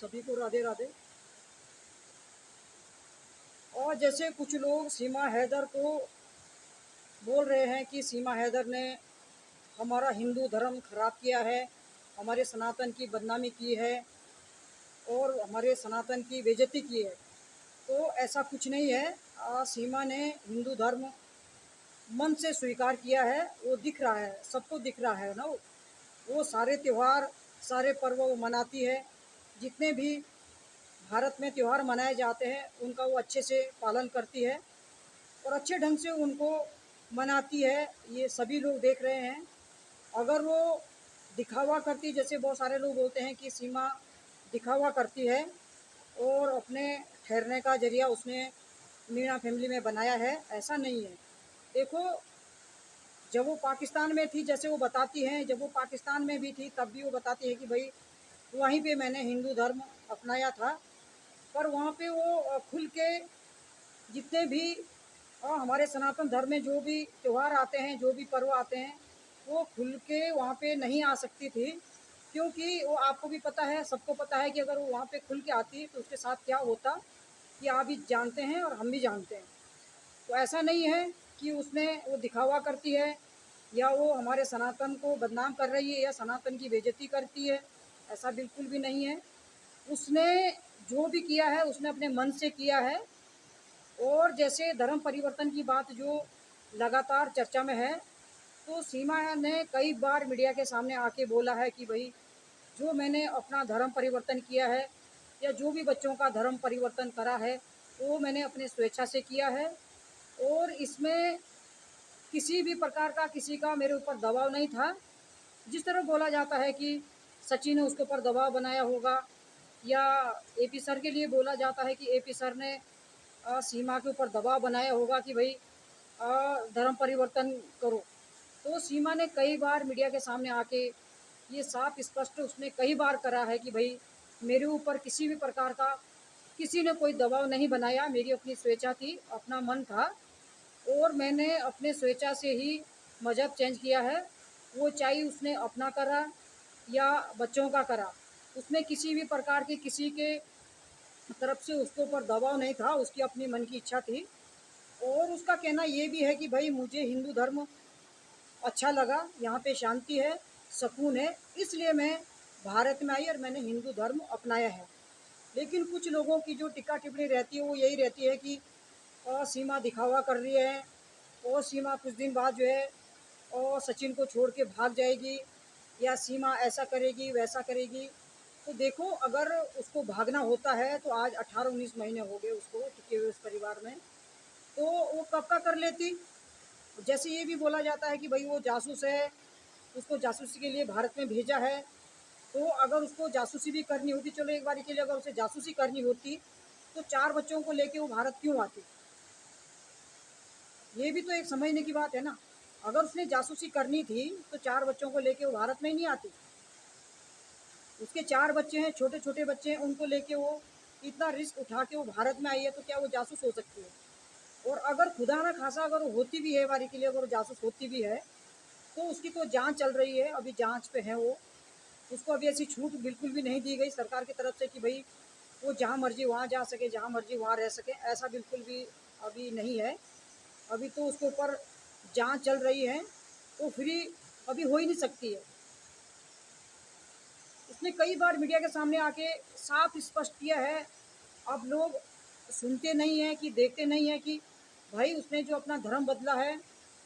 सभी को राधे राधे। और जैसे कुछ लोग सीमा हैदर को बोल रहे हैं कि सीमा हैदर ने हमारा हिंदू धर्म खराब किया है, हमारे सनातन की बदनामी की है और हमारे सनातन की बेइज्जती की है। तो ऐसा कुछ नहीं है। सीमा ने हिंदू धर्म मन से स्वीकार किया है, वो दिख रहा है, सबको दिख रहा है ना। वो सारे त्यौहार, सारे पर्व वो मनाती है। जितने भी भारत में त्यौहार मनाए जाते हैं उनका वो अच्छे से पालन करती है और अच्छे ढंग से उनको मनाती है। ये सभी लोग देख रहे हैं। अगर वो दिखावा करती, जैसे बहुत सारे लोग बोलते हैं कि सीमा दिखावा करती है और अपने ठहरने का जरिया उसने मीणा फैमिली में बनाया है, ऐसा नहीं है। देखो, जब वो पाकिस्तान में थी, जैसे वो बताती हैं, जब वो पाकिस्तान में भी थी तब भी वो बताती है कि भाई वहीं पे मैंने हिंदू धर्म अपनाया था। पर वहाँ पे वो खुल के जितने भी हमारे सनातन धर्म में जो भी त्यौहार आते हैं, जो भी पर्व आते हैं, वो खुल के वहाँ पे नहीं आ सकती थी। क्योंकि वो, आपको भी पता है, सबको पता है कि अगर वो वहाँ पे खुल के आती तो उसके साथ क्या होता, कि आप भी जानते हैं और हम भी जानते हैं। तो ऐसा नहीं है कि उसने वो दिखावा करती है या वो हमारे सनातन को बदनाम कर रही है या सनातन की बेइज्जती करती है, ऐसा बिल्कुल भी नहीं है। उसने जो भी किया है उसने अपने मन से किया है। और जैसे धर्म परिवर्तन की बात जो लगातार चर्चा में है, तो सीमा ने कई बार मीडिया के सामने आके बोला है कि भाई जो मैंने अपना धर्म परिवर्तन किया है या जो भी बच्चों का धर्म परिवर्तन करा है वो मैंने अपने स्वेच्छा से किया है और इसमें किसी भी प्रकार का किसी का मेरे ऊपर दबाव नहीं था। जिस तरह बोला जाता है कि सचिन ने उसके ऊपर दबाव बनाया होगा या एपी सर के लिए बोला जाता है कि एपी सर ने सीमा के ऊपर दबाव बनाया होगा कि भाई धर्म परिवर्तन करो। तो सीमा ने कई बार मीडिया के सामने आके ये साफ स्पष्ट उसने कई बार करा है कि भाई मेरे ऊपर किसी भी प्रकार का किसी ने कोई दबाव नहीं बनाया, मेरी अपनी स्वेच्छा थी, अपना मन था और मैंने अपने स्वेच्छा से ही मज़हब चेंज किया है। वो चाहे उसने अपना करा या बच्चों का करा, उसमें किसी भी प्रकार की किसी के तरफ से उसके ऊपर दबाव नहीं था, उसकी अपनी मन की इच्छा थी। और उसका कहना ये भी है कि भाई मुझे हिंदू धर्म अच्छा लगा, यहाँ पे शांति है, सुकून है, इसलिए मैं भारत में आई और मैंने हिंदू धर्म अपनाया है। लेकिन कुछ लोगों की जो टिक्का टिप्पणी रहती है वो यही रहती है कि सीमा दिखावा कर रही है और सीमा कुछ दिन बाद जो है और सचिन को छोड़ के भाग जाएगी या सीमा ऐसा करेगी वैसा करेगी। तो देखो, अगर उसको भागना होता है तो आज 18-19 महीने हो गए उसको टिके हुए उस परिवार में, तो वो कब का कर लेती। जैसे ये भी बोला जाता है कि भाई वो जासूस है, उसको जासूसी के लिए भारत में भेजा है। तो अगर उसको जासूसी भी करनी होती, चलो एक बारी के लिए अगर उसे जासूसी करनी होती तो 4 बच्चों को लेके वो भारत क्यों आती। ये भी तो एक समझने की बात है ना। अगर उसने जासूसी करनी थी तो 4 बच्चों को लेके वो भारत में ही नहीं आती। उसके 4 बच्चे हैं, छोटे छोटे बच्चे हैं, उनको लेके वो इतना रिस्क उठा के वो भारत में आई है, तो क्या वो जासूस हो सकती है। और अगर खुदा ना खासा अगर वो होती भी है बारी के लिए, अगर वो जासूस होती भी है तो उसकी तो जांच चल रही है, अभी जांच पे है वो। उसको अभी ऐसी छूट बिल्कुल भी नहीं दी गई सरकार की तरफ से कि भाई वो जहाँ मर्जी वहाँ जा सके, जहाँ मर्जी वहाँ रह सके, ऐसा बिल्कुल भी अभी नहीं है। अभी तो उसके ऊपर जांच चल रही है, तो फ्री अभी हो ही नहीं सकती है। उसने कई बार मीडिया के सामने आके साफ स्पष्ट किया है। अब लोग सुनते नहीं हैं कि देखते नहीं हैं कि भाई उसने जो अपना धर्म बदला है,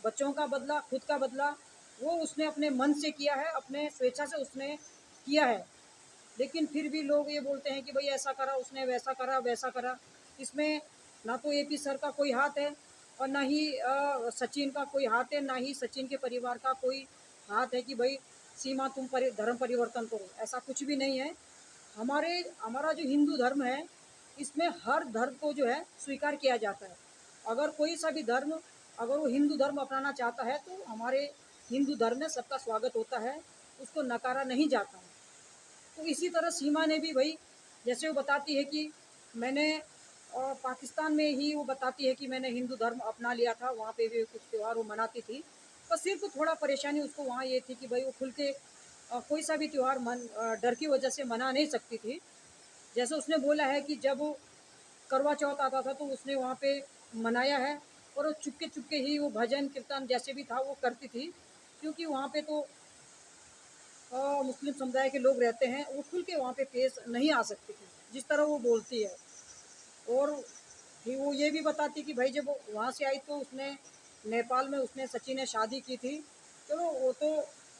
बच्चों का बदला, खुद का बदला, वो उसने अपने मन से किया है, अपने स्वेच्छा से उसने किया है। लेकिन फिर भी लोग ये बोलते हैं कि भाई ऐसा करा उसने, वैसा करा वैसा करा। इसमें ना तो एपी सर का कोई हाथ है और ना ही सचिन का कोई हाथ है, ना ही सचिन के परिवार का कोई हाथ है कि भाई सीमा तुम धर्म परिवर्तन करो, ऐसा कुछ भी नहीं है। हमारा जो हिंदू धर्म है इसमें हर धर्म को जो है स्वीकार किया जाता है। अगर कोई सा भी धर्म, अगर वो हिंदू धर्म अपनाना चाहता है तो हमारे हिंदू धर्म में सबका स्वागत होता है, उसको नकारा नहीं जाता है। तो इसी तरह सीमा ने भी भाई, जैसे वो बताती है कि मैंने पाकिस्तान में ही वो बताती है कि मैंने हिंदू धर्म अपना लिया था, वहाँ पे भी कुछ त्यौहार वो मनाती थी। पर सिर्फ थोड़ा परेशानी उसको वहाँ ये थी कि भाई वो खुल के कोई सा भी त्यौहार डर की वजह से मना नहीं सकती थी। जैसे उसने बोला है कि जब करवा चौथ आता था तो उसने वहाँ पे मनाया है, और वो चुपके चुपके ही वो भजन कीर्तन जैसे भी था वो करती थी, क्योंकि वहाँ पे तो मुस्लिम समुदाय के लोग रहते हैं, वो खुल के वहाँ पे पेश नहीं आ सकती थी जिस तरह वो बोलती है। और फिर वो ये भी बताती कि भाई जब वो वहाँ से आई तो उसने नेपाल में उसने सची ने शादी की थी। चलो वो तो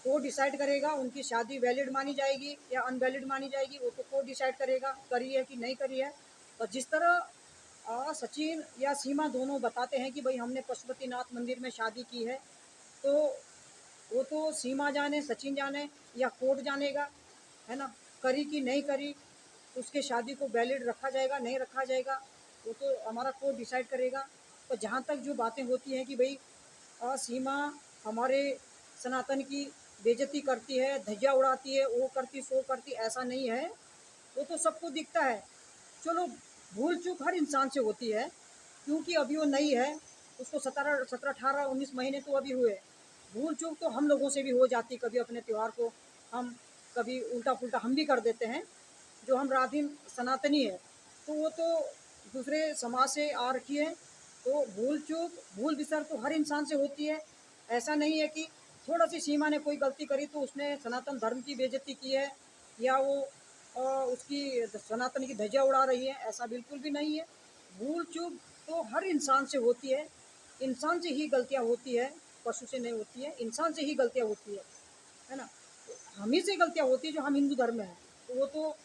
कोर्ट डिसाइड करेगा, उनकी शादी वैलिड मानी जाएगी या अनवैलिड मानी जाएगी, वो तो कोर्ट डिसाइड करेगा करी है कि नहीं करी है। और जिस तरह सचिन या सीमा दोनों बताते हैं कि भाई हमने पशुपतिनाथ मंदिर में शादी की है, तो वो तो सीमा जाने सचिन जाने या कोर्ट जानेगा, है ना, करी कि नहीं करी, उसके शादी को वैलिड रखा जाएगा नहीं रखा जाएगा, वो तो हमारा कोर्ट डिसाइड करेगा। तो जहाँ तक जो बातें होती हैं कि भाई सीमा हमारे सनातन की बेइज्जती करती है, धज्जियाँ उड़ाती है, वो करती सो करती, ऐसा नहीं है। वो तो सबको दिखता है। चलो, भूल चूक हर इंसान से होती है, क्योंकि अभी वो नई है, उसको 17 17 18 19 महीने तो अभी हुए। भूल चूक तो हम लोगों से भी हो जाती, कभी अपने त्यौहार को हम कभी उल्टा पुल्टा हम भी कर देते हैं, जो हम राधीन सनातनी है। तो वो तो दूसरे समाज से आ रखी है, तो भूल चूक भूल विसर तो हर इंसान से होती है। ऐसा नहीं है कि थोड़ा सी सीमा ने कोई गलती करी तो उसने सनातन धर्म की बेइज्जती की है, या वो उसकी सनातन की ध्वजा उड़ा रही है, ऐसा बिल्कुल भी नहीं है। भूल चूक तो हर इंसान से होती है, इंसान से ही गलतियाँ होती है, पशु से नहीं होती है, इंसान से ही गलतियाँ होती है ना। तो हम ही से गलतियाँ होती है जो हम हिंदू धर्म में हैं, तो वो तो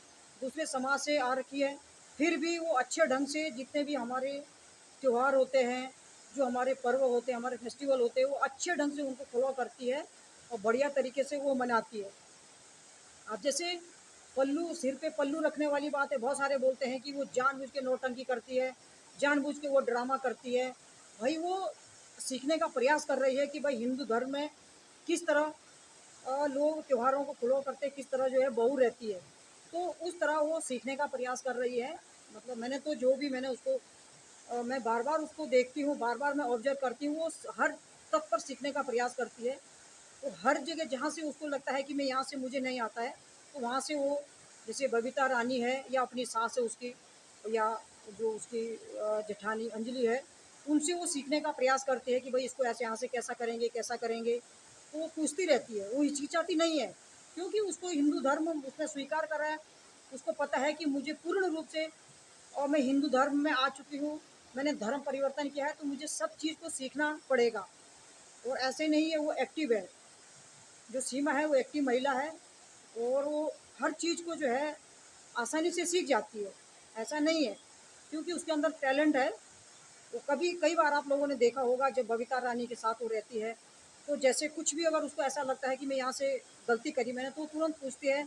दूसरे समाज से आ रखी है। फिर भी वो अच्छे ढंग से जितने भी हमारे त्योहार होते हैं, जो हमारे पर्व होते हैं, हमारे फेस्टिवल होते हैं, वो अच्छे ढंग से उनको फॉलो करती है और बढ़िया तरीके से वो मनाती है। अब जैसे पल्लू, सिर पे पल्लू रखने वाली बात है, बहुत सारे बोलते हैं कि वो जानबूझ के नौटंकी करती है, जानबूझ के वो ड्रामा करती है। भाई वो सीखने का प्रयास कर रही है कि भाई हिंदू धर्म में किस तरह लोग त्योहारों को फॉलो करते हैं, किस तरह जो है बहू रहती है, तो उस तरह वो सीखने का प्रयास कर रही है। मतलब मैंने तो जो भी मैंने उसको मैं बार बार उसको देखती हूँ, बार बार मैं ऑब्जर्व करती हूँ, वो हर तक पर सीखने का प्रयास करती है। तो हर जगह जहाँ से उसको लगता है कि मैं यहाँ से मुझे नहीं आता है, तो वहाँ से वो, जैसे बबीता रानी है या अपनी सास है उसकी, या जो उसकी जेठानी अंजलि है, उनसे वो सीखने का प्रयास करती है कि भाई इसको ऐसे यहाँ से कैसा करेंगे कैसा करेंगे। तो वो पूछती रहती है, वो हिचकिचाती नहीं है, क्योंकि उसको हिंदू धर्म उसने स्वीकार करा है। उसको पता है कि मुझे पूर्ण रूप से, और मैं हिंदू धर्म में आ चुकी हूँ, मैंने धर्म परिवर्तन किया है, तो मुझे सब चीज़ को सीखना पड़ेगा। और ऐसे नहीं है, वो एक्टिव है, जो सीमा है वो एक्टिव महिला है, और वो हर चीज़ को जो है आसानी से सीख जाती है। ऐसा नहीं है, क्योंकि उसके अंदर टैलेंट है। वो कभी कई बार आप लोगों ने देखा होगा जब बबीता रानी के साथ वो रहती है, तो जैसे कुछ भी अगर उसको ऐसा लगता है कि मैं यहाँ से गलती करी मैंने, तो वो तुरंत पूछती है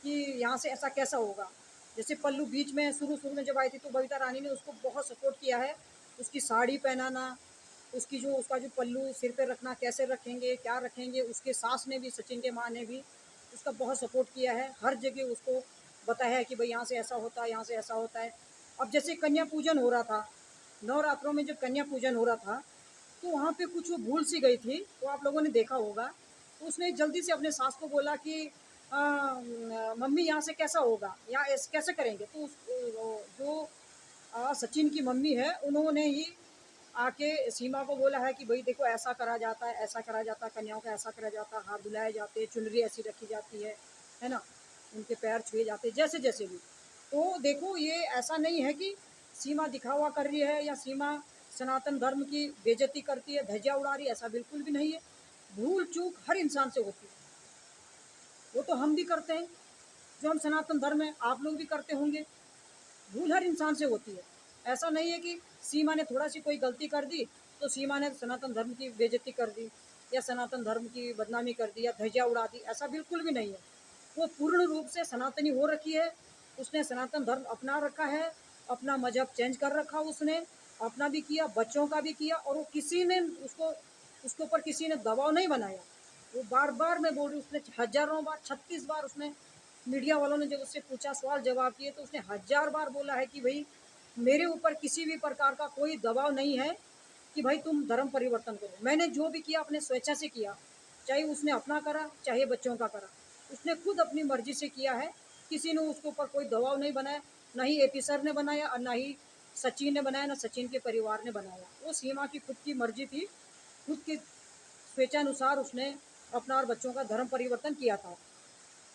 कि यहाँ से ऐसा कैसा होगा। जैसे पल्लू बीच में शुरू शुरू में जब आई थी तो बबीता रानी ने उसको बहुत सपोर्ट किया है, उसकी साड़ी पहनाना, उसकी जो उसका जो पल्लू सिर पे रखना, कैसे रखेंगे क्या रखेंगे, उसके सास ने भी, सचिन के माँ ने भी उसका बहुत सपोर्ट किया है, हर जगह उसको बताया है कि भाई यहाँ से ऐसा होता है, यहाँ से ऐसा होता है। अब जैसे कन्या पूजन हो रहा था, नवरात्रों में जब कन्या पूजन हो रहा था, तो वहाँ पे कुछ वो भूल सी गई थी, तो आप लोगों ने देखा होगा। तो उसने जल्दी से अपने सास को बोला कि मम्मी यहाँ से कैसा होगा, यहाँ कैसे करेंगे, तो जो सचिन की मम्मी है उन्होंने ही आके सीमा को बोला है कि भाई देखो ऐसा करा जाता है, ऐसा करा जाता है, कन्याओं का ऐसा करा जाता है, हाथ धुलाए जाते हैं, चुनरी ऐसी रखी जाती है ना, उनके पैर छुए जाते हैं, जैसे जैसे भी। तो देखो ये ऐसा नहीं है कि सीमा दिखावा कर रही है या सीमा सनातन धर्म की बेइज्जती करती है, ध्वजा उड़ा रही है, ऐसा बिल्कुल भी नहीं है। भूल चूक हर इंसान से होती है, वो तो हम भी करते हैं, जो हम सनातन धर्म है आप लोग भी करते होंगे। भूल हर इंसान से होती है। ऐसा नहीं है कि सीमा ने थोड़ा सी कोई गलती कर दी तो सीमा ने सनातन धर्म की बेइज्जती कर दी, या सनातन धर्म की बदनामी कर दी, या ध्वजा उड़ा दी, ऐसा बिल्कुल भी नहीं है। वो पूर्ण रूप से सनातनी हो रखी है, उसने सनातन धर्म अपना रखा है, अपना मजहब चेंज कर रखा उसने, अपना भी किया, बच्चों का भी किया, और वो किसी ने उसको, उसके ऊपर किसी ने दबाव नहीं बनाया। वो बार बार मैं बोल रही हूँ, उसने हजारों बार, 36 बार उसने, मीडिया वालों ने जब उससे पूछा, सवाल जवाब किए, तो उसने 1000 बार बोला है कि भाई मेरे ऊपर किसी भी प्रकार का कोई दबाव नहीं है कि भाई तुम धर्म परिवर्तन करो। मैंने जो भी किया अपने स्वेच्छा से किया, चाहे उसने अपना करा चाहे बच्चों का करा, उसने खुद अपनी मर्जी से किया है। किसी ने उसके ऊपर कोई दबाव नहीं बनाया, ना ही एपी सर ने बनाया और ना ही सचिन ने बनाया, ना सचिन के परिवार ने बनाया। वो सीमा की खुद की मर्जी थी, खुद की स्वेच्छानुसार उसने अपना और बच्चों का धर्म परिवर्तन किया था।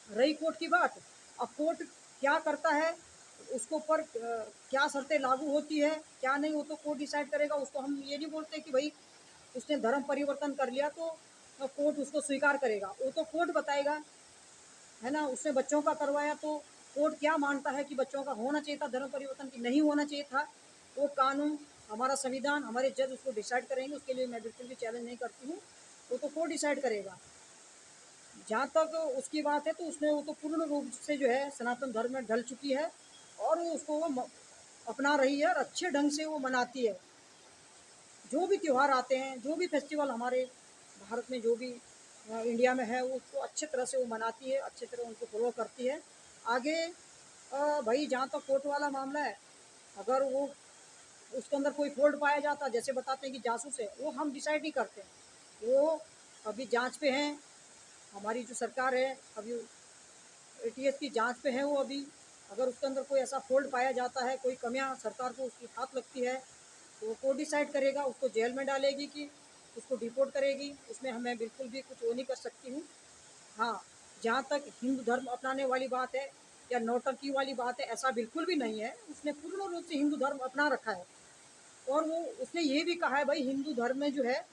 रही कोर्ट की बात, अब कोर्ट क्या करता है, उसके ऊपर क्या शर्तें लागू होती है क्या नहीं, वो तो कोर्ट डिसाइड करेगा। उसको हम ये नहीं बोलते कि भाई उसने धर्म परिवर्तन कर लिया तो कोर्ट उसको स्वीकार करेगा, वो तो कोर्ट बताएगा, है ना। उसने बच्चों का करवाया तो कोर्ट क्या मानता है कि बच्चों का होना चाहिए था धर्म परिवर्तन की नहीं होना चाहिए था, वो कानून, हमारा संविधान, हमारे जज उसको डिसाइड करेंगे। उसके लिए मैं बिल्कुल भी चैलेंज नहीं करती हूँ, वो तो कोर्ट डिसाइड करेगा। जहाँ तक उसकी बात है तो उसने वो तो पूर्ण रूप से जो है सनातन धर्म में ढल चुकी है और वो उसको वो अपना रही है और अच्छे ढंग से वो मनाती है। जो भी त्यौहार आते हैं, जो भी फेस्टिवल हमारे भारत में जो भी इंडिया में है, वो उसको अच्छे तरह से वो मनाती है, अच्छे तरह उनको फॉलो करती है। आगे भाई जहाँ तक कोर्ट वाला मामला है, अगर वो उसके अंदर कोई फॉल्ट पाया जाता, जैसे बताते हैं कि जासूस है, वो हम डिसाइड नहीं करते, वो अभी जांच पे हैं। हमारी जो सरकार है अभी एटीएस की जांच पे है वो अभी। अगर उसके अंदर कोई ऐसा फॉल्ट पाया जाता है, कोई कमियां सरकार को उसकी हाथ लगती है, तो वो कोर्ट डिसाइड करेगा, उसको जेल में डालेगी कि उसको डिपोर्ट करेगी। उसमें हमें बिल्कुल भी कुछ वो नहीं कर सकती हूँ। हाँ, जहाँ तक हिंदू धर्म अपनाने वाली बात है या नौटंकी वाली बात है, ऐसा बिल्कुल भी नहीं है। उसने पूर्ण रूप से हिंदू धर्म अपना रखा है और वो उसने ये भी कहा है भाई हिंदू धर्म में जो है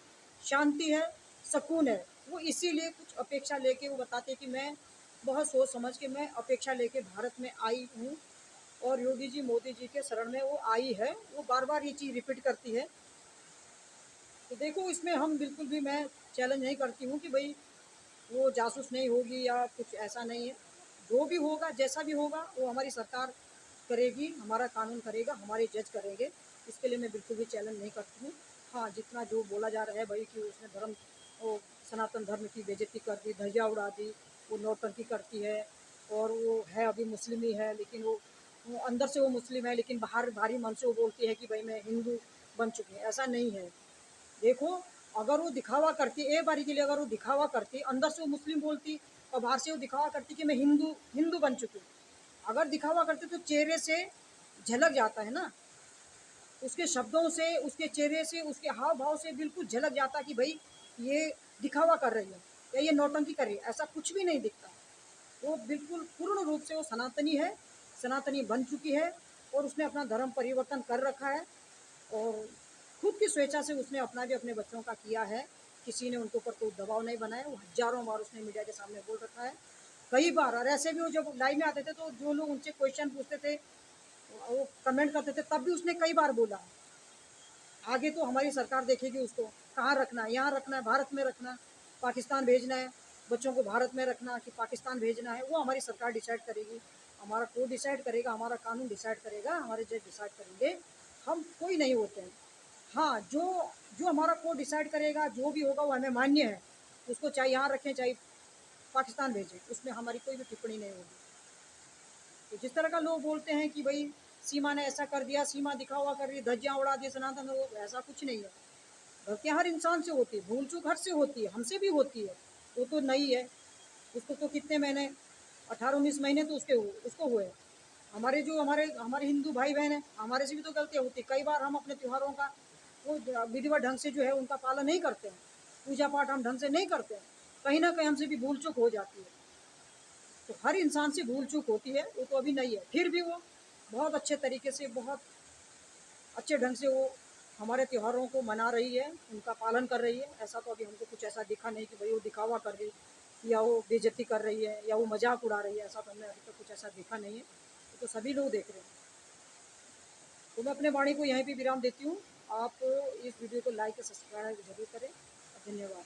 शांति है, सुकून है। वो इसीलिए कुछ अपेक्षा लेके वो बताते हैं कि मैं बहुत सोच समझ के मैं अपेक्षा लेके भारत में आई हूँ और योगी जी मोदी जी के शरण में वो आई है। वो बार बार ये चीज़ रिपीट करती है। तो देखो इसमें हम बिल्कुल भी मैं चैलेंज नहीं करती हूँ कि भाई वो जासूस नहीं होगी या कुछ ऐसा नहीं है। जो भी होगा जैसा भी होगा वो हमारी सरकार करेगी, हमारा कानून करेगा, हमारे जज करेंगे। इसके लिए मैं बिल्कुल भी चैलेंज नहीं करती हूँ। हाँ, जितना जो बोला जा रहा है भाई कि उसने धर्म वो सनातन धर्म की बेइज्जती कर दी, धज्जियाँ उड़ा दी, वो नौटंकी करती है और वो है अभी मुस्लिम ही है, लेकिन वो अंदर से वो मुस्लिम है लेकिन बाहर भारी मन से वो बोलती है कि भाई मैं हिंदू बन चुकी है। ऐसा नहीं है। देखो, अगर वो दिखावा करती एक बारी के लिए, अगर वो दिखावा करती अंदर से वो मुस्लिम बोलती और बाहर से वो दिखावा करती कि मैं हिंदू हिंदू बन चुकी हूँ। अगर दिखावा करती तो चेहरे से झलक जाता है ना, उसके शब्दों से, उसके चेहरे से, उसके हाव भाव से बिल्कुल झलक जाता कि भाई ये दिखावा कर रही है या ये नौटंकी कर रही है। ऐसा कुछ भी नहीं दिखता। वो बिल्कुल पूर्ण रूप से वो सनातनी है, सनातनी बन चुकी है और उसने अपना धर्म परिवर्तन कर रखा है और खुद की स्वेच्छा से उसने अपना भी अपने बच्चों का किया है। किसी ने उनके ऊपर कोई दबाव नहीं बनाया। वो हज़ारों बार उसने मीडिया के सामने बोल रखा है, कई बार। और ऐसे भी वो जब लाइव में आते थे तो जो लोग उनसे क्वेश्चन पूछते थे, वो कमेंट करते थे, तब भी उसने कई बार बोला आगे तो हमारी सरकार देखेगी उसको कहाँ रखना है, यहाँ रखना है, भारत में रखना है, पाकिस्तान भेजना है, बच्चों को भारत में रखना कि पाकिस्तान भेजना है, वो हमारी सरकार डिसाइड करेगी। हमारा कोर्ट डिसाइड करेगा, हमारा कानून डिसाइड करेगा, हमारे जज डिसाइड करेंगे। हम कोई नहीं होते हैं। हाँ, जो जो हमारा कोर्ट डिसाइड करेगा, जो भी होगा वो हमें मान्य है। उसको चाहे यहाँ रखें चाहे पाकिस्तान भेजें, उसमें हमारी कोई भी टिप्पणी नहीं होगी। तो जिस तरह का लोग बोलते हैं कि भाई सीमा ने ऐसा कर दिया, सीमा दिखावा कर रही, धज्जियाँ उड़ा दी सनातन, वो ऐसा कुछ नहीं है। गलतियाँ हर इंसान से होती है, भूल चूक हर से होती है, हमसे भी होती है। वो तो नहीं है, उसको तो कितने महीने, 18-19 महीने तो उसको हुए। हमारे जो हमारे हमारे हिंदू भाई बहन हैं, हमारे से भी तो गलतियाँ होती है। कई बार हम अपने त्योहारों का वो विधिवत ढंग से जो है उनका पालन नहीं करते हैं, पूजा पाठ हम ढंग से नहीं करते हैं, कहीं ना कहीं हमसे भी भूल चूक हो जाती है। तो हर इंसान से भूल चूक होती है, वो तो अभी नहीं है, फिर भी वो बहुत अच्छे तरीके से, बहुत अच्छे ढंग से वो हमारे त्योहारों को मना रही है, उनका पालन कर रही है। ऐसा तो अभी हमको कुछ ऐसा दिखा नहीं कि भाई वो दिखावा कर रही या वो बेइज्जती कर रही है या वो मजाक उड़ा रही है। ऐसा तो हमें अभी तक कुछ ऐसा दिखा नहीं है। तो सभी लोग देख रहे हैं। तो मैं अपने वाणी को यहीं पे विराम देती हूँ। आप इस वीडियो को लाइक और सब्सक्राइब जरूर करें। धन्यवाद।